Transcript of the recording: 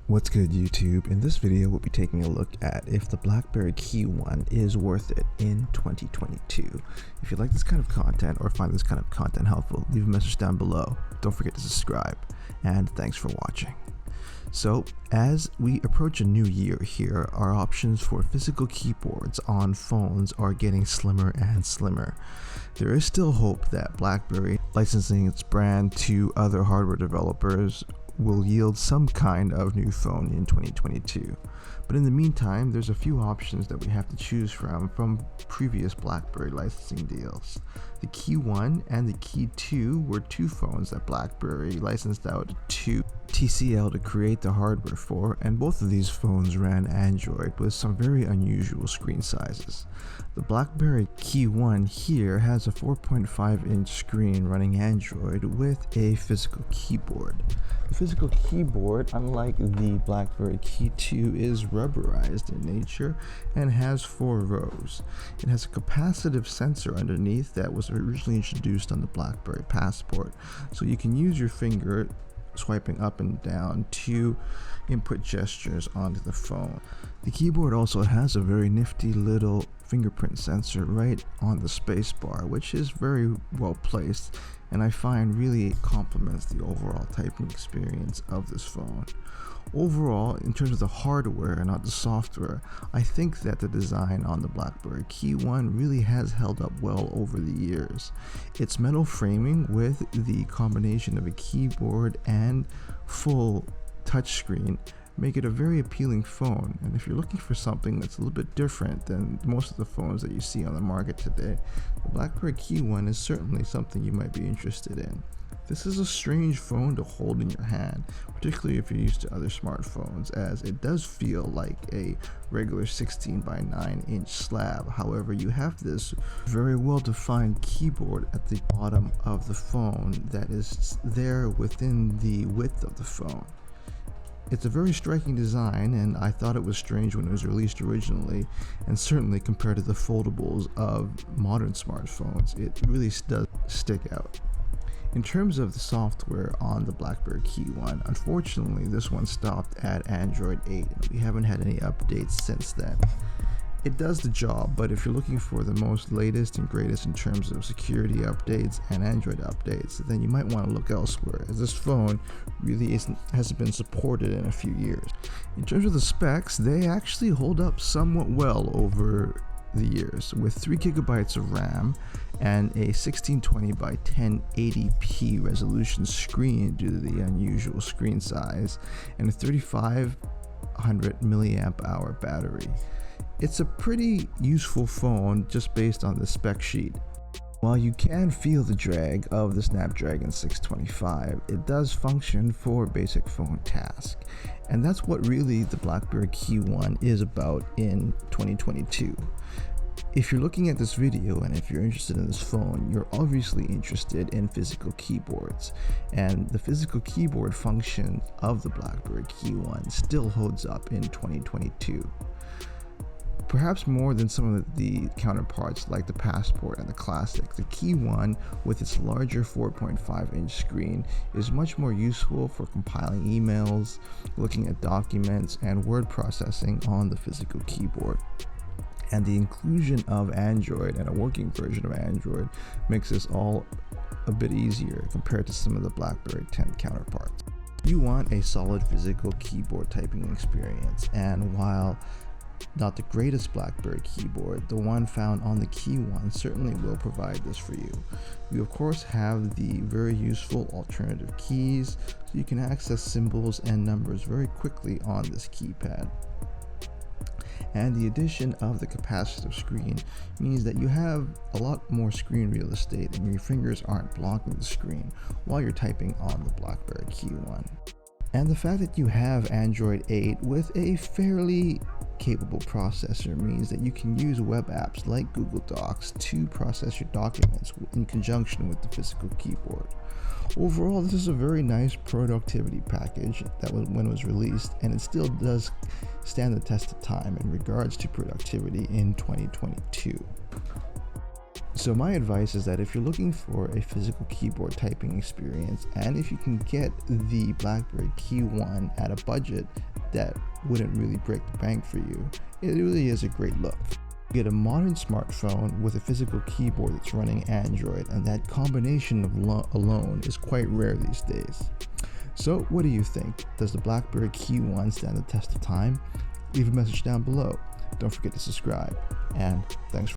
What's good, YouTube? In this video, we'll be taking a look at if the Blackberry Keyone is worth it in 2022. If you like this kind of content or find this kind of content helpful, leave a message down below. Don't forget to subscribe, and thanks for watching. So, as we approach a new year here, our options for physical keyboards on phones are getting slimmer and slimmer. There is still hope that Blackberry, licensing its brand to other hardware developers, will yield some kind of new phone in 2022. But in the meantime, there's a few options that we have to choose from previous Blackberry licensing deals. The Keyone and the Key2 were two phones that Blackberry licensed out to TCL to create the hardware for, and both of these phones ran Android with some very unusual screen sizes. The Blackberry Keyone here has a 4.5-inch screen running Android with a physical keyboard. The physical keyboard, unlike the Blackberry Key2, is rubberized in nature and has 4 rows. It has a capacitive sensor underneath that was originally introduced on the Blackberry Passport, so you can use your finger swiping up and down to input gestures onto the phone. The keyboard also has a very nifty little fingerprint sensor right on the space bar, which is very well placed, and I find really complements the overall typing experience of this phone. Overall, in terms of the hardware and not the software, I think that the design on the Blackberry Keyone really has held up well over the years. Its metal framing with the combination of a keyboard and full touchscreen make it a very appealing phone, and if you're looking for something that's a little bit different than most of the phones that you see on the market today, the Blackberry Keyone is certainly something you might be interested in. This is a strange phone to hold in your hand, particularly if you're used to other smartphones, as it does feel like a regular 16 by 9 inch slab. However, you have this very well defined keyboard at the bottom of the phone that is there within the width of the phone. It's a very striking design, and I thought it was strange when it was released originally, and certainly compared to the foldables of modern smartphones, it really does stick out. In terms of the software on the Blackberry Keyone, unfortunately this one stopped at Android 8, and we haven't had any updates since then. It does the job, but if you're looking for the most latest and greatest in terms of security updates and Android updates, then you might want to look elsewhere, as this phone really hasn't been supported in a few years. In terms of the specs, they actually hold up somewhat well over the years, with 3 GB of RAM and a 1620 by 1080p resolution screen due to the unusual screen size, and a 3500 milliamp hour battery. It's a pretty useful phone just based on the spec sheet. While you can feel the drag of the Snapdragon 625, it does function for basic phone tasks, and that's what really the Blackberry Keyone is about in 2022. If you're looking at this video and if you're interested in this phone, you're obviously interested in physical keyboards, and the physical keyboard function of the Blackberry Keyone still holds up in 2022. Perhaps more than some of the counterparts like the Passport and the Classic, the Keyone with its larger 4.5-inch screen is much more useful for compiling emails, looking at documents, and word processing on the physical keyboard. And the inclusion of Android and a working version of Android makes this all a bit easier compared to some of the BlackBerry 10 counterparts. You want a solid physical keyboard typing experience, and while not the greatest Blackberry keyboard, the one found on the Keyone certainly will provide this for you. You of course have the very useful alternative keys, so you can access symbols and numbers very quickly on this keypad. And the addition of the capacitive screen means that you have a lot more screen real estate and your fingers aren't blocking the screen while you're typing on the Blackberry Keyone. And the fact that you have Android 8 with a fairly capable processor means that you can use web apps like Google Docs to process your documents in conjunction with the physical keyboard. Overall, this is a very nice productivity package that was when it was released, and it still does stand the test of time in regards to productivity in 2022. So my advice is that if you're looking for a physical keyboard typing experience, and if you can get the Blackberry Keyone at a budget that wouldn't really break the bank for you, it really is a great look. Get a modern smartphone with a physical keyboard that's running Android, and that combination alone is quite rare these days. So what do you think? Does the Blackberry Keyone stand the test of time? Leave a message down below. Don't forget to subscribe, and thanks for